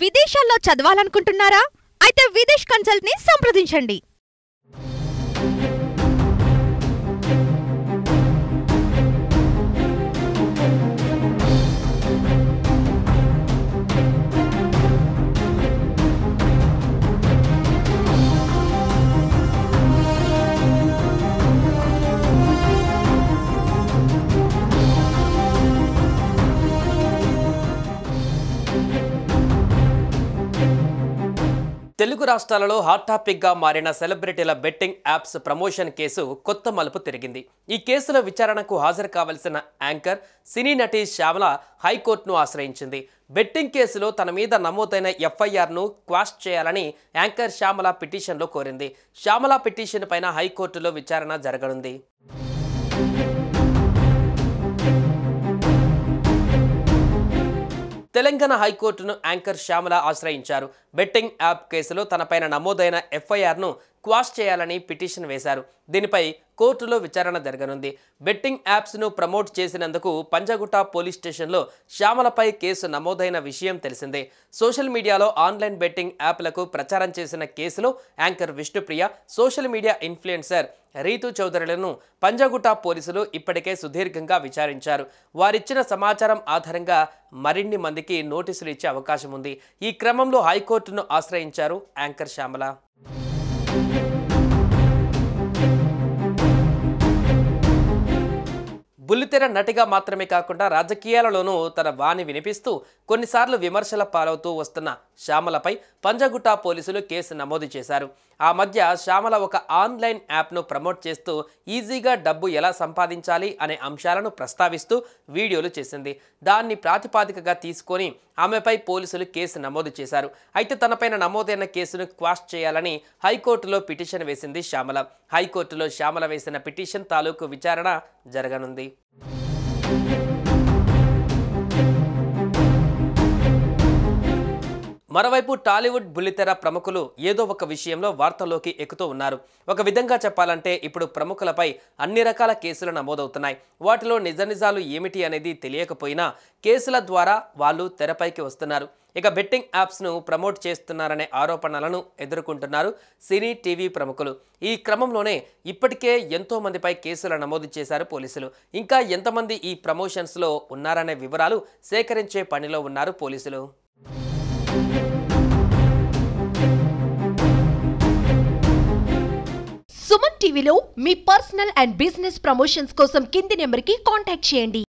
విదేశాల్లో చదవాలనుకుంటున్నారా? అయితే విదేశ్ కన్సల్ట్ ని సంప్రదించండి. తెలుగు రాష్ట్రాలలో హాట్ టాపిక్ గా మారిన సెలబ్రిటీల బెట్టింగ్ యాప్స్ ప్రమోషన్ కేసు కొత్త మలుపు తిరిగింది. ఈ కేసులో విచారణకు హాజరు కావాల్సిన యాంకర్ సినీ నటి శ్యామల హైకోర్టును ఆశ్రయించింది. బెట్టింగ్ కేసులో తన మీద నమోదైన ఎఫ్ఐఆర్ను క్వాష్ చేయాలని యాంకర్ శ్యామల పిటిషన్లో కోరింది. శ్యామల పిటిషన్ పైన హైకోర్టులో విచారణ జరగనుంది. తెలంగాణ హైకోర్టును యాంకర్ శ్యామల ఆశ్రయించారు. బెట్టింగ్ యాప్ కేసులో తనపైన నమోదైన ఎఫ్ఐఆర్ను క్వాష్ చేయాలని పిటిషన్ వేశారు. దీనిపై కోర్టులో విచారణ జరగనుంది. బెట్టింగ్ యాప్స్ను ప్రమోట్ చేసినందుకు పంజాగుట్ట పోలీస్ స్టేషన్లో శ్యామలపై కేసు నమోదైన విషయం తెలిసిందే. సోషల్ మీడియాలో ఆన్లైన్ బెట్టింగ్ యాప్లకు ప్రచారం చేసిన కేసులో anchor Vishnupriya, social media influencer Ritu చౌదరులను పంజాగుట్ట పోలీసులు ఇప్పటికే సుదీర్ఘంగా విచారించారు. వారిచ్చిన సమాచారం ఆధారంగా మరిన్ని మందికి నోటీసులు ఇచ్చే అవకాశం ఉంది. ఈ క్రమంలో హైకోర్టును ఆశ్రయించారు యాంకర్ శ్యామల. బుల్లితెర నటిగా మాత్రమే కాకుండా రాజకీయాలలోనూ తన వాణి వినిపిస్తూ కొన్నిసార్లు విమర్శల పాలవుతూ వస్తున్న శ్యామలపై పంజాగుట్ట పోలీసులు కేసు నమోదు చేశారు. ఆ మధ్య శ్యామల ఒక ఆన్లైన్ యాప్ను ప్రమోట్ చేస్తూ ఈజీగా డబ్బు ఎలా సంపాదించాలి అనే అంశాలను ప్రస్తావిస్తూ వీడియోలు చేసింది. దాన్ని ప్రాతిపాదికగా తీసుకొని ఆమెపై పోలీసులు కేసు నమోదు చేశారు. అయితే తనపైన నమోదైన కేసును క్వాష్ చేయాలని హైకోర్టులో పిటిషన్ వేసింది శ్యామల. హైకోర్టులో శ్యామల వేసిన పిటిషన్ తాలూకు విచారణ జరగనుంది. మరోవైపు టాలీవుడ్ బుల్లితెర ప్రముఖులు ఏదో ఒక విషయంలో వార్తల్లోకి ఎక్కుతూ ఉన్నారు. ఒక విధంగా చెప్పాలంటే ఇప్పుడు ప్రముఖులపై అన్ని రకాల కేసులు నమోదవుతున్నాయి. వాటిలో నిజాలు ఏమిటి అనేది తెలియకపోయినా కేసుల ద్వారా వాళ్ళు తెరపైకి వస్తున్నారు. ఇక బెట్టింగ్ యాప్స్ను ప్రమోట్ చేస్తున్నారనే ఆరోపణలను ఎదుర్కొంటున్నారు సినీ, టీవీ ప్రముఖులు. ఈ క్రమంలోనే ఇప్పటికే ఎంతో మందిపై కేసులు నమోదు చేశారు పోలీసులు. ఇంకా ఎంతమంది ఈ ప్రమోషన్స్లో ఉన్నారనే వివరాలు సేకరించే పనిలో ఉన్నారు పోలీసులు. సుమన్ టీవీలో మీ పర్సనల్ అండ్ బిజినెస్ ప్రమోషన్స్ కోసం కింది నెంబర్కి కాంటాక్ట్ చేయండి.